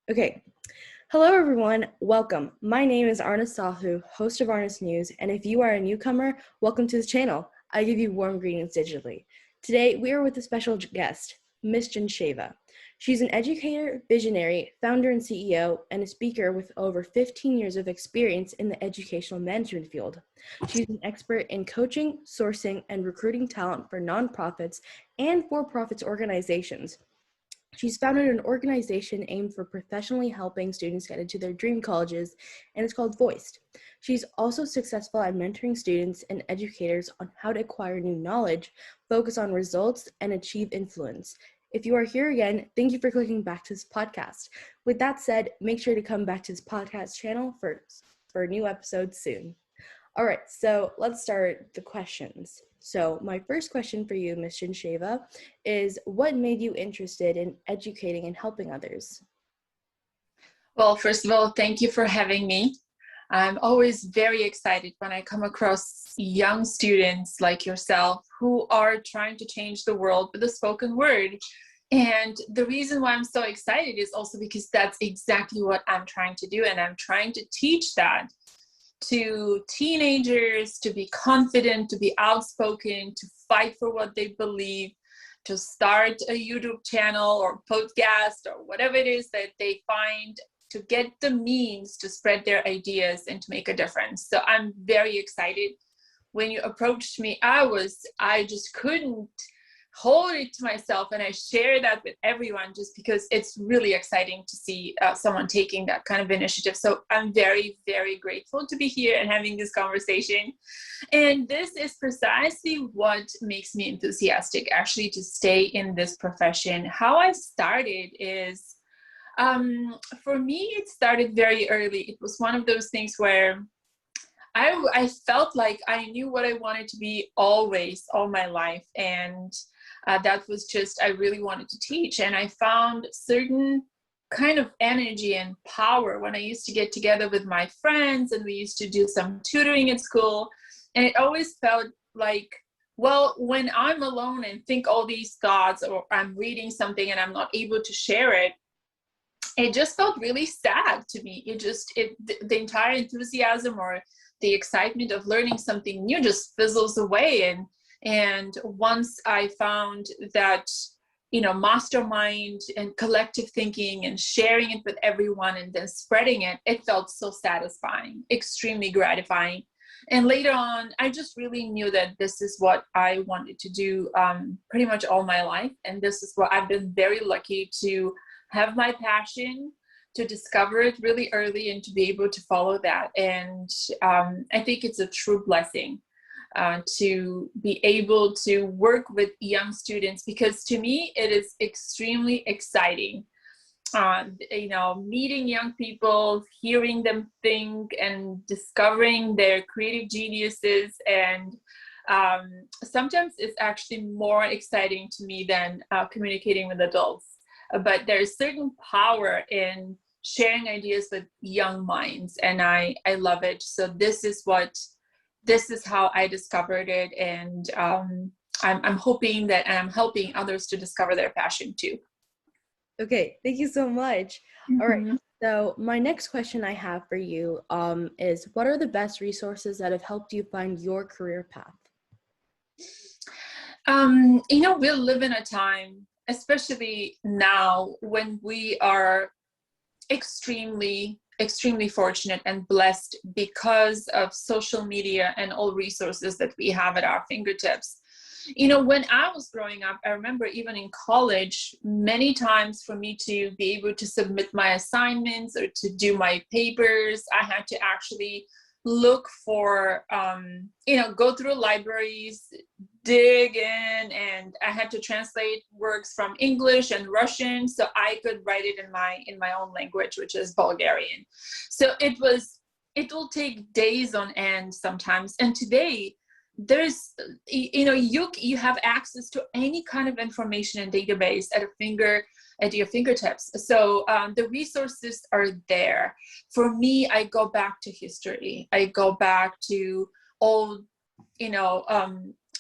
Okay. Hello, everyone. Welcome. My name is Arna Sahu, host of Arna's News, and if you are a newcomer, welcome to the channel. I give you warm greetings digitally. Today, we are with a special guest, Miss Gencheva. She's an educator, visionary, founder and CEO, and a speaker with over 15 years of experience in the educational management field. She's an expert in coaching, sourcing, and recruiting talent for nonprofits and for-profits organizations. She's founded an organization aimed for professionally helping students get into their dream colleges, and it's called Voiced. She's also successful at mentoring students and educators on how to acquire new knowledge, focus on results, and achieve influence. If you are here again, thank you for clicking back to this podcast. With that said, make sure to come back to this podcast channel for new episodes soon. All right, so let's start the questions. So my first question for you, Ms. Gencheva, is what made you interested in educating and helping others? Well, first of all, thank you for having me. I'm always very excited when I come across young students like yourself who are trying to change the world with the spoken word. And the reason why I'm so excited is also because that's exactly what I'm trying to do. And I'm trying to teach that to teenagers, to be confident, to be outspoken, to fight for what they believe, to start a YouTube channel or podcast or whatever it is that they find, to get the means to spread their ideas and to make a difference. So I'm very excited. When you approached me, I just couldn't hold it to myself, and I share that with everyone just because it's really exciting to see someone taking that kind of initiative. So I'm very, very grateful to be here and having this conversation. And this is precisely what makes me enthusiastic actually to stay in this profession. How I started is, for me, it started very early. It was one of those things where I felt like I knew what I wanted to be always, all my life. And that was just, I really wanted to teach. And I found certain kind of energy and power when I used to get together with my friends and we used to do some tutoring at school. And it always felt like, well, when I'm alone and think all these thoughts, or I'm reading something and I'm not able to share it, it just felt really sad to me. The entire enthusiasm or the excitement of learning something new just fizzles away. And once I found that, mastermind and collective thinking and sharing it with everyone and then spreading it, it felt so satisfying, extremely gratifying. And later on, I just really knew that this is what I wanted to do pretty much all my life. And this is what I've been very lucky to have my passion, to discover it really early and to be able to follow that. And I think it's a true blessing to be able to work with young students, because to me, it is extremely exciting. Meeting young people, hearing them think and discovering their creative geniuses. And sometimes it's actually more exciting to me than communicating with adults. But there's certain power in sharing ideas with young minds, and I love it. So this is how I discovered it, and I'm hoping that I'm helping others to discover their passion too. Okay, thank you so much. Mm-hmm. All right, so my next question I have for you is, what are the best resources that have helped you find your career path? We live in a time, especially now, when we are extremely fortunate and blessed because of social media and all resources that we have at our fingertips. When I was growing up, I remember even in college, many times for me to be able to submit my assignments or to do my papers, I had to actually look for, go through libraries, dig in, and I had to translate works from English and Russian so I could write it in my own language, which is Bulgarian. So it will take days on end sometimes. And today there's, you have access to any kind of information and database at your fingertips. So the resources are there. For me, I go back to history. I go back to old,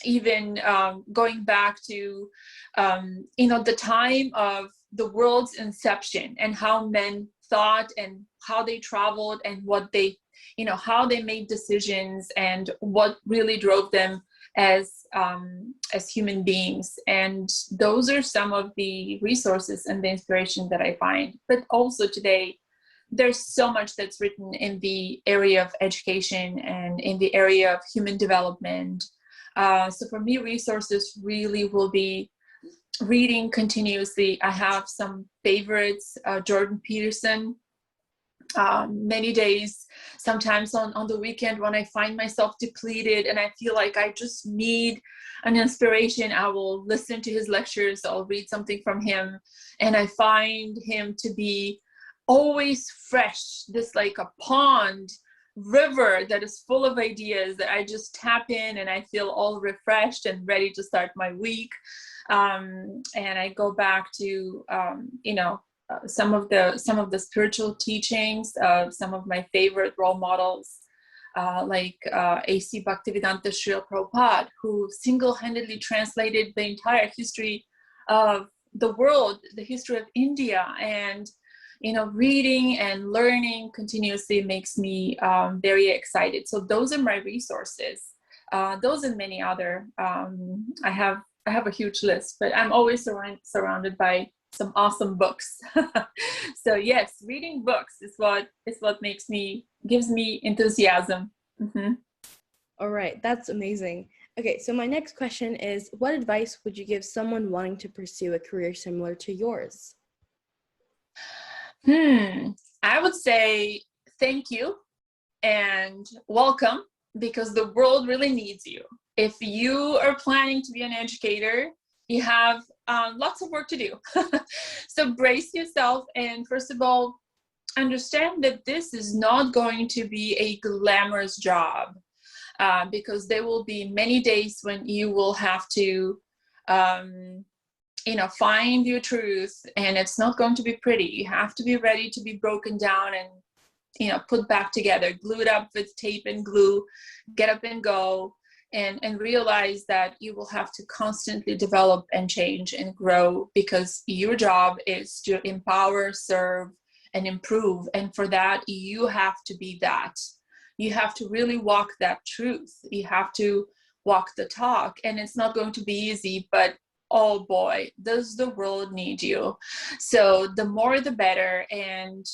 even going back to, the time of the world's inception and how men thought and how they traveled and what they, how they made decisions and what really drove them as human beings. And those are some of the resources and the inspiration that I find. But also today, there's so much that's written in the area of education and in the area of human development. So for me, resources really will be reading continuously. I have some favorites, Jordan Peterson, many days, sometimes on the weekend when I find myself depleted and I feel like I just need an inspiration, I will listen to his lectures, I'll read something from him, and I find him to be always fresh, this like a pond, river that is full of ideas that I just tap in and I feel all refreshed and ready to start my week. And I go back to, some of the spiritual teachings of some of my favorite role models, like A.C. Bhaktivedanta Srila Prabhupada, who single-handedly translated the entire history of the world, the history of India. And reading and learning continuously makes me very excited. So those are my resources. Those and many other. I have a huge list, but I'm always surrounded by some awesome books. So yes, reading books is what gives me enthusiasm. Mm-hmm. All right, that's amazing. Okay, so my next question is, what advice would you give someone wanting to pursue a career similar to yours? I would say thank you and welcome, because the world really needs you. If you are planning to be an educator, you have lots of work to do. So brace yourself, and first of all, understand that this is not going to be a glamorous job, because there will be many days when you will have to find your truth, and it's not going to be pretty. You have to be ready to be broken down and, put back together, glued up with tape and glue, get up and go, and realize that you will have to constantly develop and change and grow, because your job is to empower, serve, and improve. And for that, you have to be that. You have to really walk that truth. You have to walk the talk, and it's not going to be easy, but oh boy, does the world need you. So the more the better. And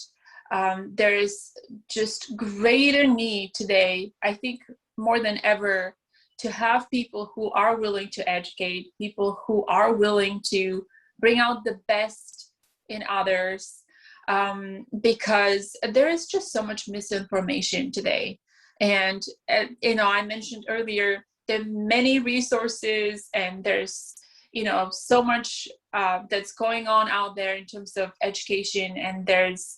there is just greater need today, I think more than ever, to have people who are willing to educate, people who are willing to bring out the best in others, because there is just so much misinformation today. And I mentioned earlier, there are many resources, and there's so much that's going on out there in terms of education, and there's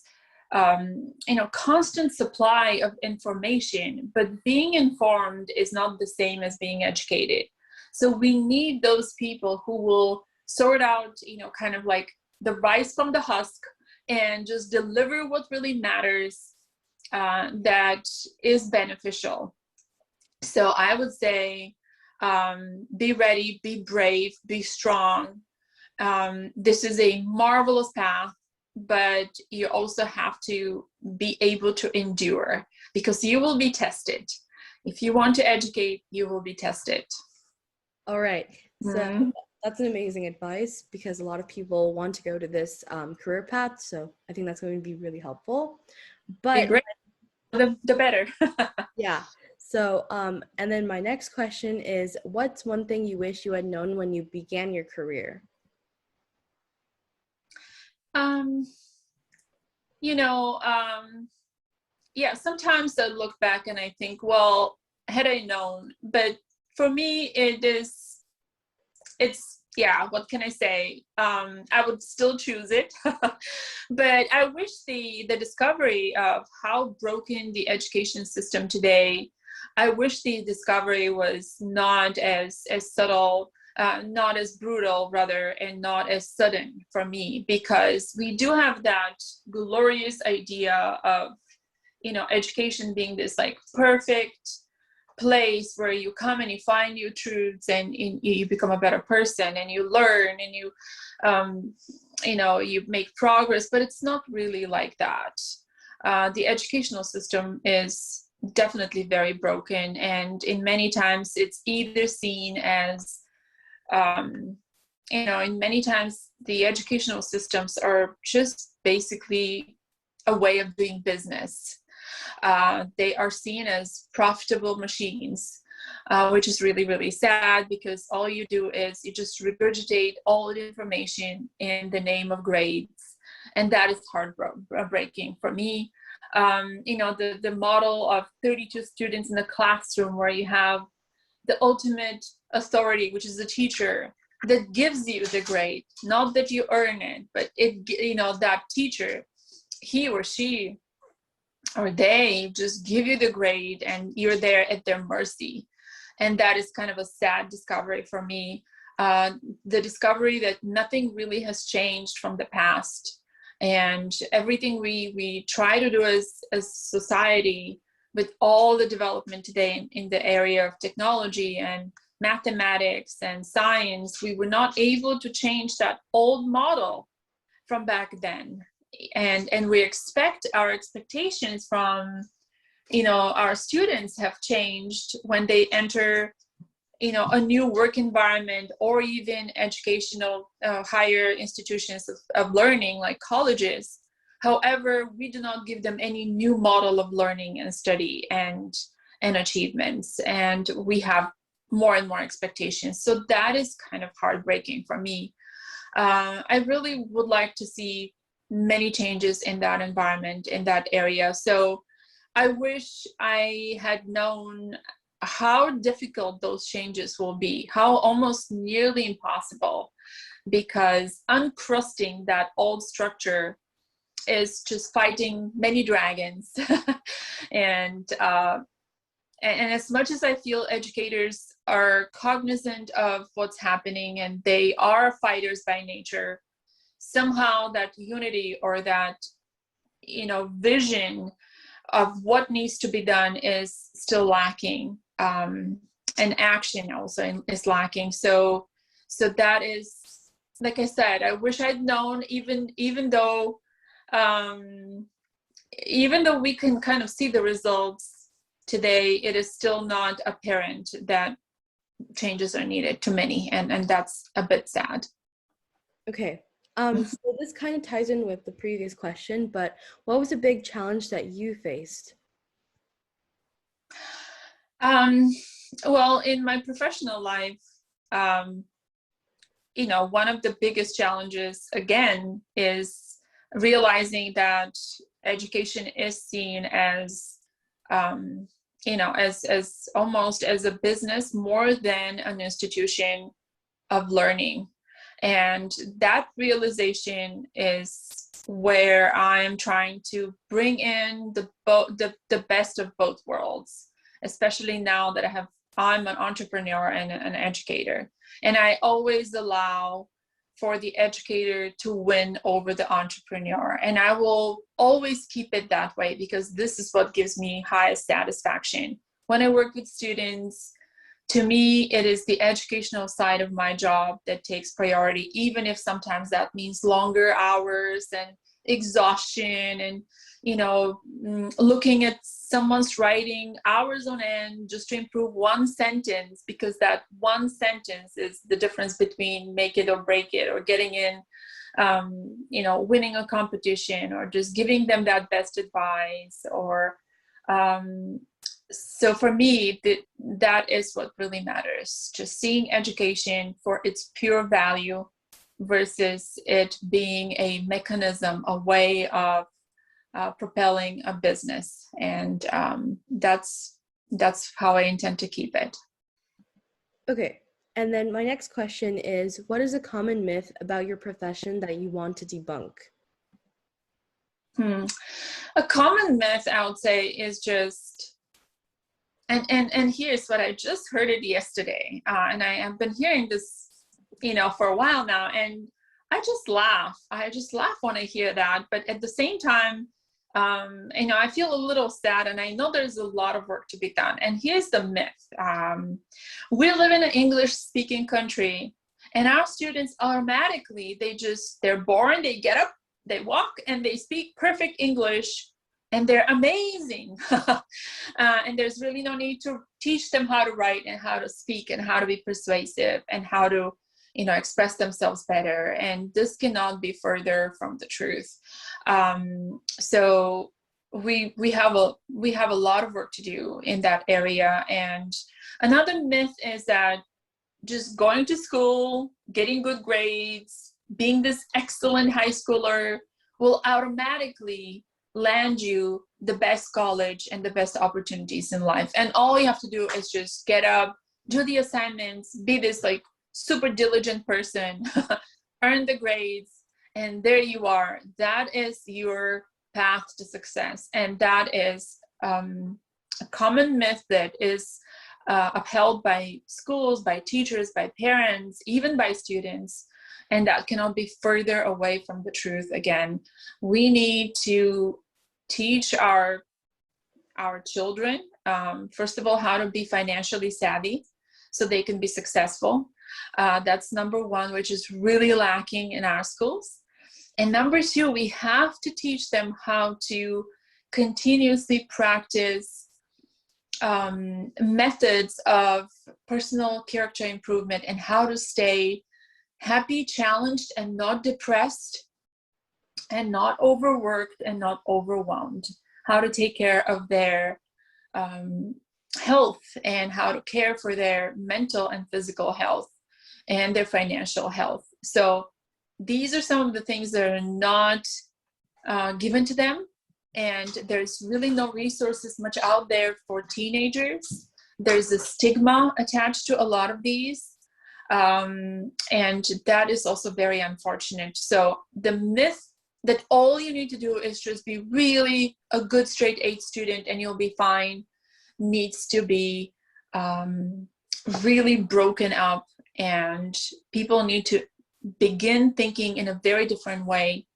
constant supply of information, but being informed is not the same as being educated. So we need those people who will sort out, kind of like the rice from the husk, and just deliver what really matters, that is beneficial. So I would say, be ready, be brave, be strong. This is a marvelous path, but you also have to be able to endure, because you will be tested. If you want to educate, you will be tested. All right. So that's an amazing advice, because a lot of people want to go to this career path. So I think that's going to be really helpful. But the better. Yeah. So, and then my next question is, what's one thing you wish you had known when you began your career? Yeah, sometimes I look back and I think, well, had I known, but for me, yeah, what can I say? I would still choose it, but I wish the discovery of how broken the education system today, I wish the discovery was not as subtle, not as brutal rather, and not as sudden for me, because we do have that glorious idea of, education being this like perfect place where you come and you find new truths, and you become a better person, and you learn, and you make progress. But it's not really like that. The educational system is definitely very broken, and in many times it's either seen as in many times the educational systems are just basically a way of doing business. They are seen as profitable machines, which is really, really sad, because all you do is you just regurgitate all the information in the name of grades. And that is heartbreaking for me. The model of 32 students in the classroom, where you have the ultimate authority, which is the teacher, that gives you the grade, not that you earn it, but that teacher, he or she or they just give you the grade, and you're there at their mercy. And that is kind of a sad discovery for me. The discovery that nothing really has changed from the past, and everything we try to do as society, with all the development today in the area of technology and mathematics and science, we were not able to change that old model from back then. And we expect our expectations from our students have changed when they enter a new work environment, or even educational higher institutions of learning like colleges. However, we do not give them any new model of learning and study and achievements, and we have more and more expectations. So that is kind of heartbreaking for me. I really would like to see many changes in that environment, in that area. So I wish I had known how difficult those changes will be, how almost nearly impossible, because uncrusting that old structure is just fighting many dragons. And as much as I feel educators are cognizant of what's happening and they are fighters by nature, somehow that unity or that vision of what needs to be done is still lacking, and action also is lacking. So that is, like I said, I wish I'd known, even though we can kind of see the results today, it is still not apparent that changes are needed to many, and that's a bit sad. Okay. So this kind of ties in with the previous question, but what was a big challenge that you faced? Well, in my professional life, one of the biggest challenges, again, is realizing that education is seen as, as almost as a business more than an institution of learning. And that realization is where I'm trying to bring in the best of both worlds, especially now that I'm an entrepreneur and an educator. And I always allow for the educator to win over the entrepreneur. And I will always keep it that way, because this is what gives me highest satisfaction. When I work with students, to me, it is the educational side of my job that takes priority, even if sometimes that means longer hours and exhaustion and, looking at someone's writing hours on end just to improve one sentence, because that one sentence is the difference between make it or break it, or getting in, winning a competition, or just giving them that best advice, or so for me, that is what really matters. Just seeing education for its pure value versus it being a mechanism, a way of propelling a business. And that's how I intend to keep it. Okay. And then my next question is, what is a common myth about your profession that you want to debunk? A common myth, I would say, is just, and here's what I just heard it yesterday, and I have been hearing this, for a while now, and I just laugh when I hear that. But at the same time, I feel a little sad, and I know there's a lot of work to be done. And here's the myth. We live in an English-speaking country, and our students automatically, they're born, they get up, they walk, and they speak perfect English, and they're amazing. And there's really no need to teach them how to write and how to speak and how to be persuasive and how to express themselves better. And this cannot be further from the truth. So we have a lot of work to do in that area. And another myth is that just going to school, getting good grades, being this excellent high schooler will automatically land you the best college and the best opportunities in life. And all you have to do is just get up, do the assignments, be this like super diligent person, earn the grades, and there you are. That is your path to success. And that is a common myth that is upheld by schools, by teachers, by parents, even by students. And that cannot be further away from the truth. Again, we need to teach our children, first of all, how to be financially savvy so they can be successful. That's number one, which is really lacking in our schools. And number two, we have to teach them how to continuously practice methods of personal character improvement and how to stay happy, challenged, and not depressed, and not overworked and not overwhelmed. How to take care of their health and how to care for their mental and physical health and their financial health. So these are some of the things that are not given to them. And there's really no resources much out there for teenagers. There's a stigma attached to a lot of these. And that is also very unfortunate. So the myth that all you need to do is just be really a good straight A student and you'll be fine needs to be really broken up, and people need to begin thinking in a very different way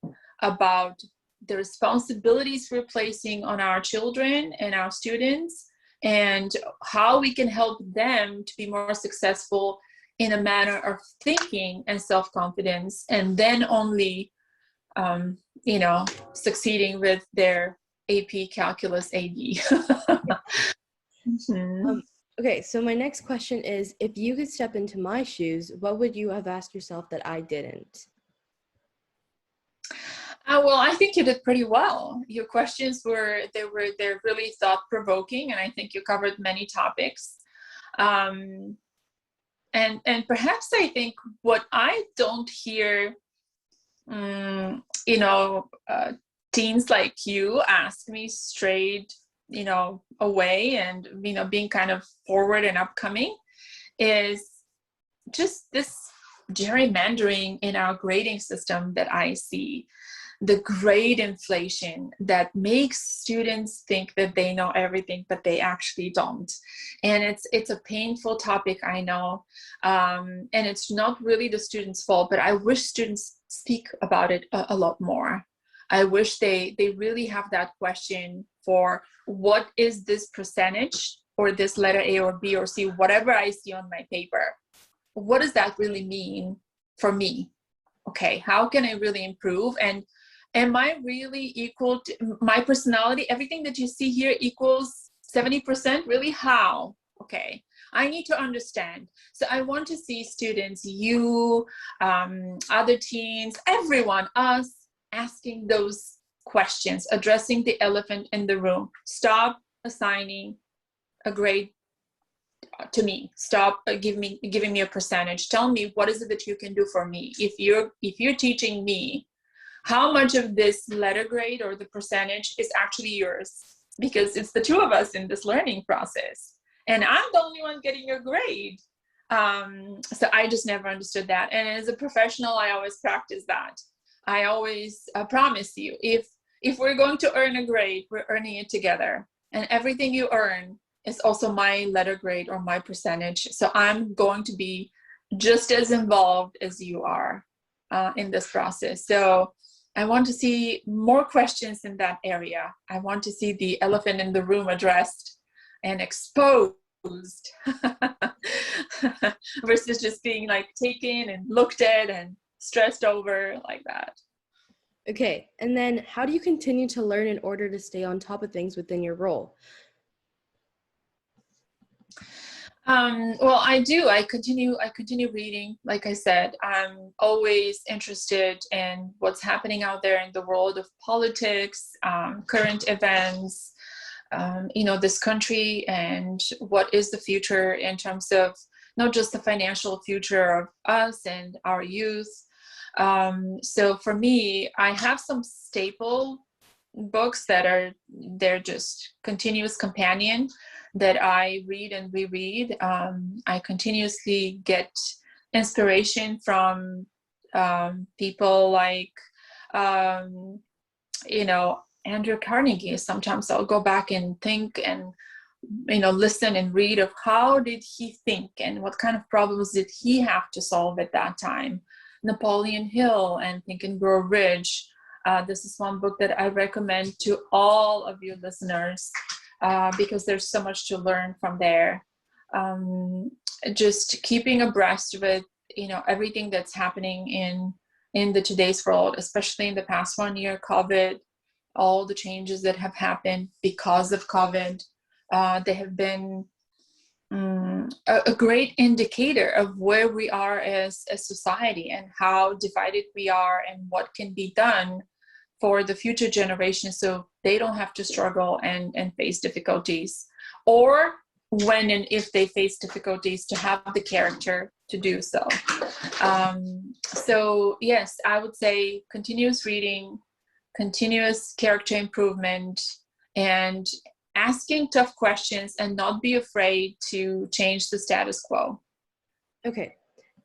about the responsibilities we're placing on our children and our students, and how we can help them to be more successful in a manner of thinking and self-confidence, and then only succeeding with their AP Calculus AD. Okay, so my next question is, if you could step into my shoes, what would you have asked yourself that I didn't? Well, I think you did pretty well. Your questions they're really thought-provoking, and I think you covered many topics. And perhaps I think what I don't hear, teens like you ask me straight, away, and, being kind of forward and upcoming, is just this gerrymandering in our grading system that I see. The grade inflation that makes students think that they know everything, but they actually don't. And it's a painful topic, I know. And it's not really the students' fault, but I wish students speak about it a lot more. I wish they really have that question for what is this percentage, or this letter A or B or C, whatever I see on my paper. What does that really mean for me? Okay, how can I really improve? And am I really equal to my personality? Everything that you see here equals 70%? Really? How? Okay, I need to understand. So I want to see students, you, other teens, everyone, us, asking those questions, addressing the elephant in the room. Stop assigning a grade to me. Stop giving me a percentage. Tell me, what is it that you can do for me? If you're teaching me, how much of this letter grade or the percentage is actually yours? Because it's the two of us in this learning process, and I'm the only one getting your grade. So I just never understood that. And as a professional, I always practice that. I always promise you, if we're going to earn a grade, we're earning it together. And everything you earn is also my letter grade or my percentage. So I'm going to be just as involved as you are in this process. So I want to see more questions in that area. I want to see the elephant in the room addressed and exposed versus just being like taken and looked at and stressed over like that. Okay, and then how do you continue to learn in order to stay on top of things within your role? Well, I do. I continue reading. Like I said, I'm always interested in what's happening out there in the world of politics, current events, this country, and what is the future in terms of not just the financial future of us and our youth. So for me, I have some staple books they're just continuous companion that I read and reread. I continuously get inspiration from people like, Andrew Carnegie. Sometimes I'll go back and think and, listen and read of how did he think and what kind of problems did he have to solve at that time. Napoleon Hill and Think and Grow Rich. This is one book that I recommend to all of you listeners because there's so much to learn from there. Just keeping abreast with everything that's happening in the today's world, especially in the past 1 year, COVID, all the changes that have happened because of COVID. They have been a great indicator of where we are as a society and how divided we are and what can be done for the future generations so they don't have to struggle and face difficulties, or when and if they face difficulties, to have the character to do so. So yes, I would say continuous reading, continuous character improvement, and asking tough questions and not be afraid to change the status quo. Okay.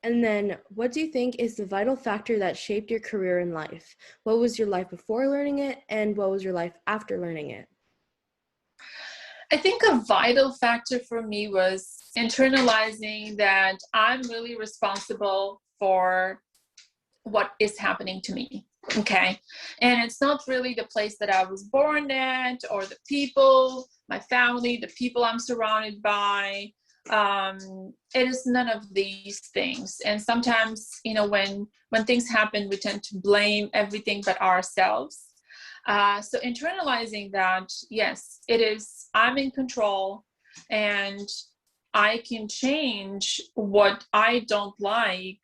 And then what do you think is the vital factor that shaped your career in life? What was your life before learning it, and what was your life after learning it? I think a vital factor for me was internalizing that I'm really responsible for what is happening to me. Okay. And it's not really the place that I was born at or the people, my family, the people I'm surrounded by. It is none of these things. And sometimes, when things happen, we tend to blame everything but ourselves. So internalizing that, yes, it is, I'm in control and I can change what I don't like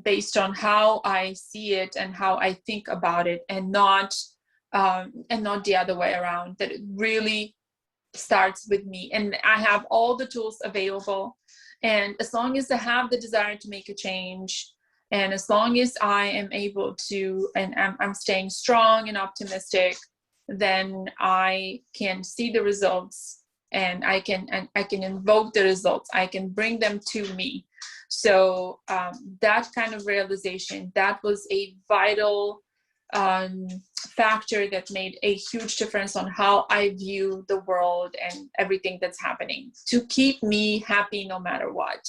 based on how I see it and how I think about it, and not the other way around, that it really starts with me. And I have all the tools available. And as long as I have the desire to make a change, and as long as I am able to, and I'm staying strong and optimistic, then I can see the results, and I can invoke the results. I can bring them to me. So that kind of realization, that was a vital factor that made a huge difference on how I view the world and everything that's happening, to keep me happy no matter what.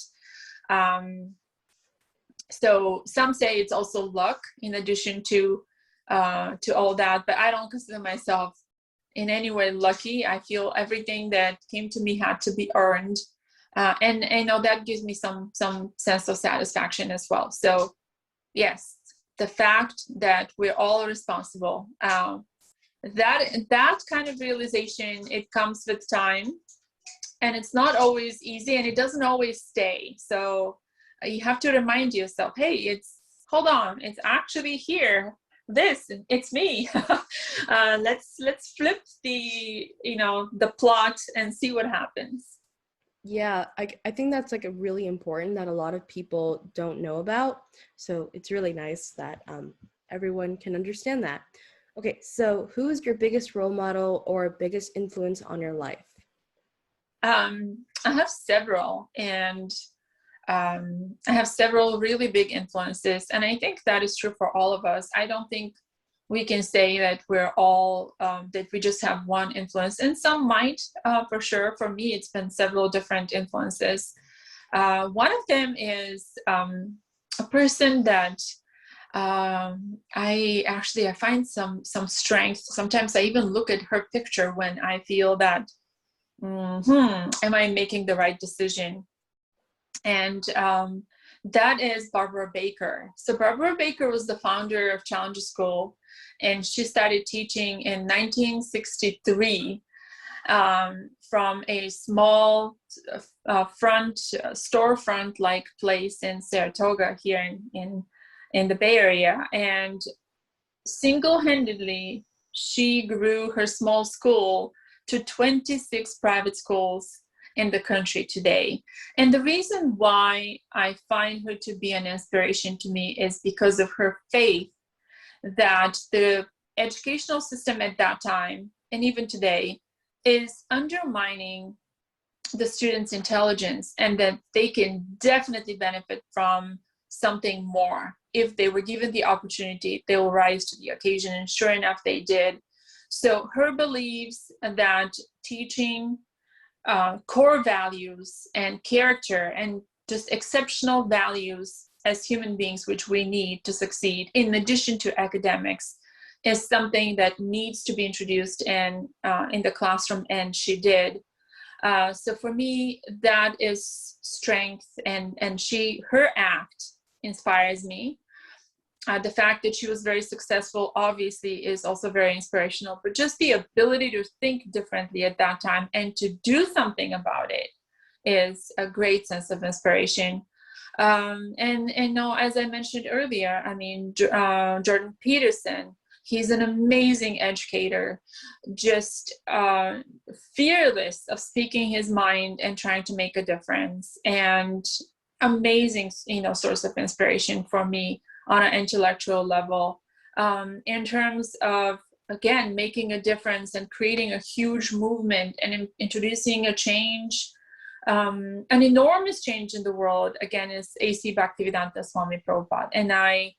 So some say it's also luck in addition to all that, but I don't consider myself in any way lucky. I feel everything that came to me had to be earned. And that gives me some sense of satisfaction as well. So yes, the fact that we're all responsible, that kind of realization, it comes with time, and it's not always easy, and it doesn't always stay. So you have to remind yourself, hey, hold on, it's actually here. It's me. Let's flip the plot and see what happens. Yeah, I think that's like a really important that a lot of people don't know about. So it's really nice that everyone can understand that. Okay, so who is your biggest role model or biggest influence on your life? I have several, and I have several really big influences, and I think that is true for all of us. I don't think we can say that we're all, that we just have one influence, and some might, for sure. For me, it's been several different influences. One of them is a person that I find some strength. Sometimes I even look at her picture when I feel that, am I making the right decision? And that is Barbara Baker. So Barbara Baker was the founder of Challenger School, and she started teaching in 1963 from a small storefront-like place in Saratoga here in the Bay Area. And single-handedly, she grew her small school to 26 private schools in the country today. And the reason why I find her to be an inspiration to me is because of her faith that the educational system at that time, and even today, is undermining the students' intelligence, and that they can definitely benefit from something more. If they were given the opportunity, they will rise to the occasion, and sure enough, they did. So her beliefs that teaching core values and character and just exceptional values as human beings, which we need to succeed, in addition to academics, is something that needs to be introduced in the classroom, and she did. So for me, that is strength, and her act inspires me. The fact that she was very successful obviously is also very inspirational, but just the ability to think differently at that time and to do something about it is a great sense of inspiration. And no, as I mentioned earlier, I mean, Jordan Peterson, he's an amazing educator, just fearless of speaking his mind and trying to make a difference, and amazing, source of inspiration for me on an intellectual level, in terms of, again, making a difference and creating a huge movement and introducing a change, an enormous change in the world, again, is A.C. Bhaktivedanta Swami Prabhupada. And I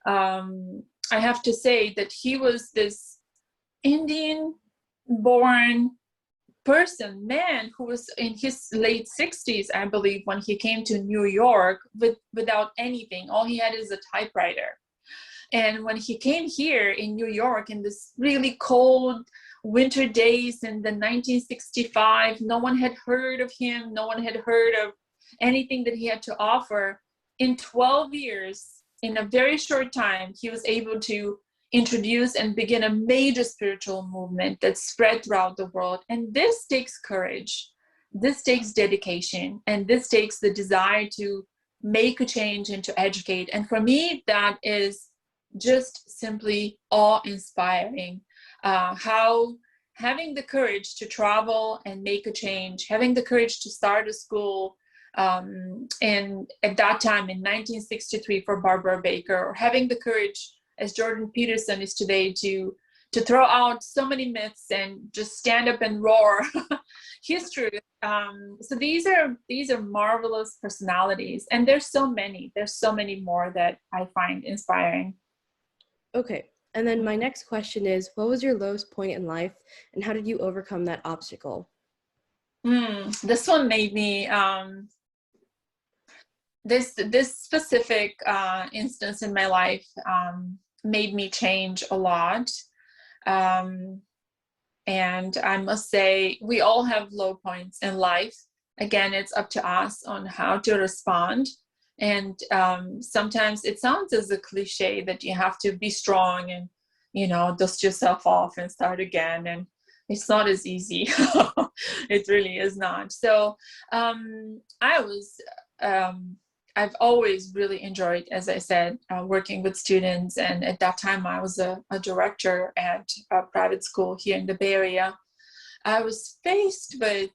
have to say that he was this Indian-born man who was in his late 60s, I believe, when he came to New York without anything. All he had is a typewriter. And when he came here in New York in this really cold winter days in the 1965, no one had heard of him. No one had heard of anything that he had to offer. In 12 years, in a very short time, he was able to introduce and begin a major spiritual movement that spread throughout the world. And this takes courage, this takes dedication, and this takes the desire to make a change and to educate. And for me, that is just simply awe-inspiring. How having the courage to travel and make a change, having the courage to start a school, and at that time in 1963 for Barbara Baker, or having the courage, as Jordan Peterson is today, to throw out so many myths and just stand up and roar his truth. So these are marvelous personalities, and there's so many more that I find inspiring. Okay, and then my next question is, what was your lowest point in life, and how did you overcome that obstacle? This one made me this specific instance in my life made me change a lot. And I must say, we all have low points in life. Again, it's up to us on how to respond. And sometimes it sounds as a cliche that you have to be strong and, dust yourself off and start again. And it's not as easy. It really is not. So I've always really enjoyed, as I said, working with students. And at that time, I was a director at a private school here in the Bay Area. I was faced with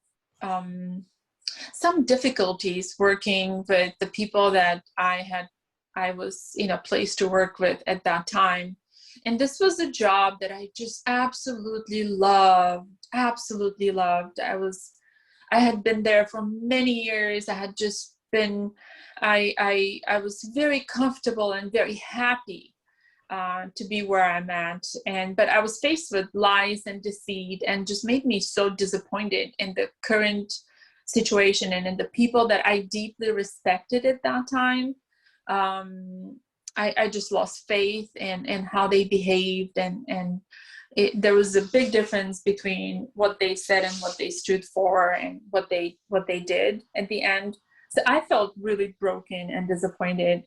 some difficulties working with the people that I was placed to work with at that time. And this was a job that I just absolutely loved. I had been there for many years. I was very comfortable and very happy to be where I'm at. But I was faced with lies and deceit, and just made me so disappointed in the current situation and in the people that I deeply respected at that time. I just lost faith in how they behaved, and there was a big difference between what they said and what they stood for and what they did at the end. So I felt really broken and disappointed.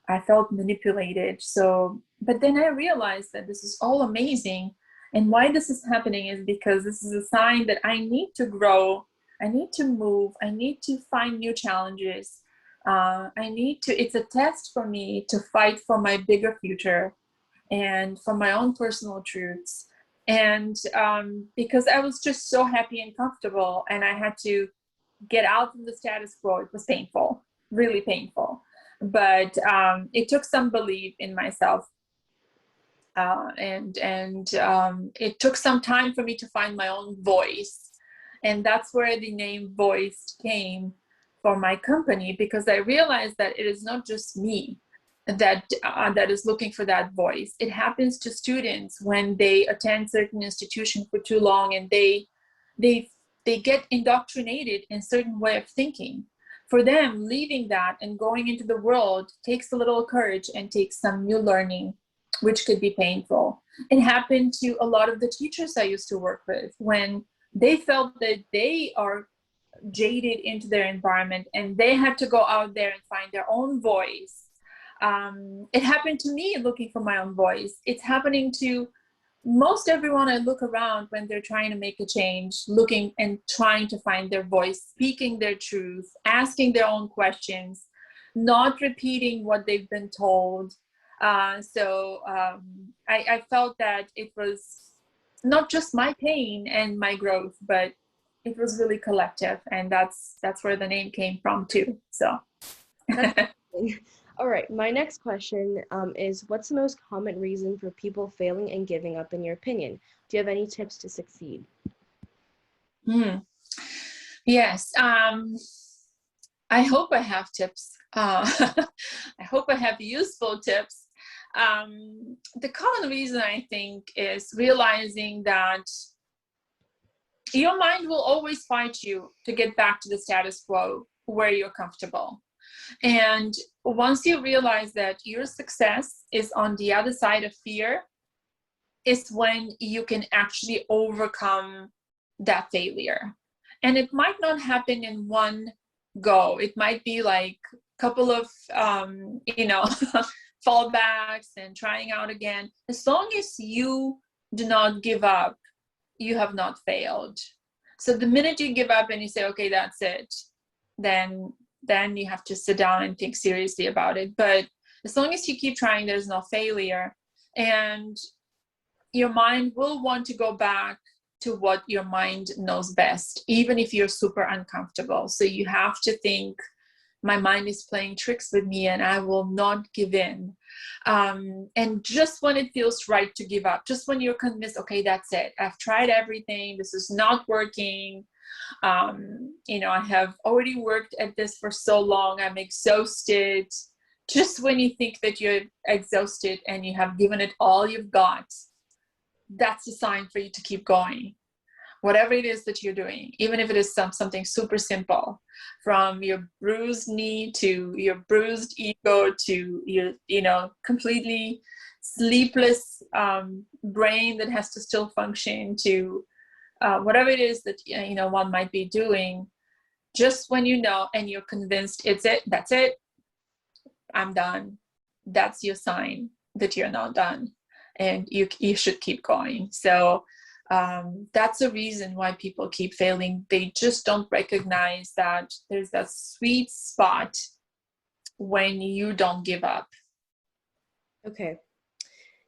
I felt manipulated. So, but then I realized that this is all amazing. And why this is happening is because this is a sign that I need to grow. I need to move. I need to find new challenges. It's a test for me to fight for my bigger future and for my own personal truths. And because I was just so happy and comfortable, and I had to get out from the status quo. It was painful, really painful. But it took some belief in myself. And it took some time for me to find my own voice. And that's where the name Voiced came for my company, because I realized that it is not just me that is looking for that voice. It happens to students when they attend certain institutions for too long, and they get indoctrinated in a certain way of thinking. For them, leaving that and going into the world takes a little courage and takes some new learning, which could be painful. It happened to a lot of the teachers I used to work with when they felt that they are jaded into their environment and they had to go out there and find their own voice. It happened to me looking for my own voice. It's happening to most everyone I look around when they're trying to make a change, looking and trying to find their voice, speaking their truth, asking their own questions, not repeating what they've been told. I felt that it was not just my pain and my growth, but it was really collective, and that's where the name came from too. So. All right, my next question is, what's the most common reason for people failing and giving up in your opinion? Do you have any tips to succeed? Yes, I hope I have tips. I hope I have useful tips. The common reason, I think, is realizing that your mind will always fight you to get back to the status quo where you're comfortable. And once you realize that your success is on the other side of fear, is when you can actually overcome that failure. And it might not happen in one go. It might be like a couple of, fallbacks and trying out again. As long as you do not give up, you have not failed. So the minute you give up and you say, okay, that's it, then you have to sit down and think seriously about it. But as long as you keep trying, there's no failure. And your mind will want to go back to what your mind knows best, even if you're super uncomfortable. So you have to think, my mind is playing tricks with me and I will not give in. And just when it feels right to give up, just when you're convinced, okay, that's it, I've tried everything, this is not working. I have already worked at this for so long, I'm exhausted. Just when you think that you're exhausted and you have given it all you've got, that's a sign for you to keep going. Whatever it is that you're doing, even if it is something super simple, from your bruised knee to your bruised ego to your, completely sleepless brain that has to still function, to whatever it is that, one might be doing, just when you know and you're convinced that's it, I'm done. That's your sign that you're not done and you should keep going. So that's a reason why people keep failing. They just don't recognize that there's that sweet spot when you don't give up. Okay.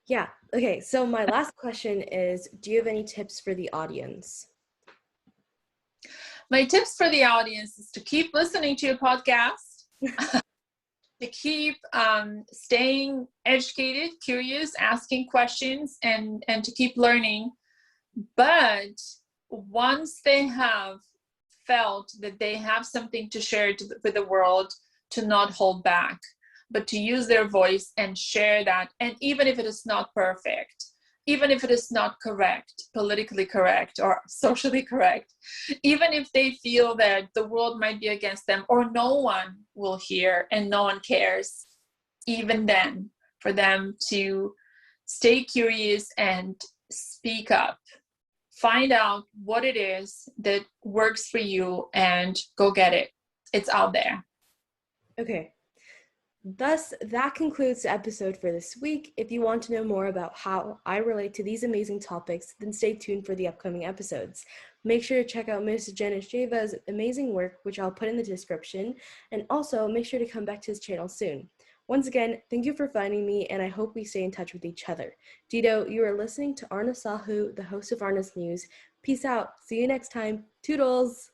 Yeah. Okay. So my last question is, do you have any tips for the audience? My tips for the audience is to keep listening to your podcast, to keep staying educated, curious, asking questions, and to keep learning. But once they have felt that they have something to share with the world, to not hold back, but to use their voice and share that. And even if it is not perfect, even if it is not correct, politically correct or socially correct, even if they feel that the world might be against them or no one will hear and no one cares, even then, for them to stay curious and speak up. Find out what it is that works for you and go get it. It's out there. Okay. Thus, that concludes the episode for this week. If you want to know more about how I relate to these amazing topics, then stay tuned for the upcoming episodes. Make sure to check out Ms. Gencheva's amazing work, which I'll put in the description, and also make sure to come back to this channel soon. Once again, thank you for finding me, and I hope we stay in touch with each other. Dido, you are listening to Arna Sahu, the host of Arna's News. Peace out. See you next time. Toodles!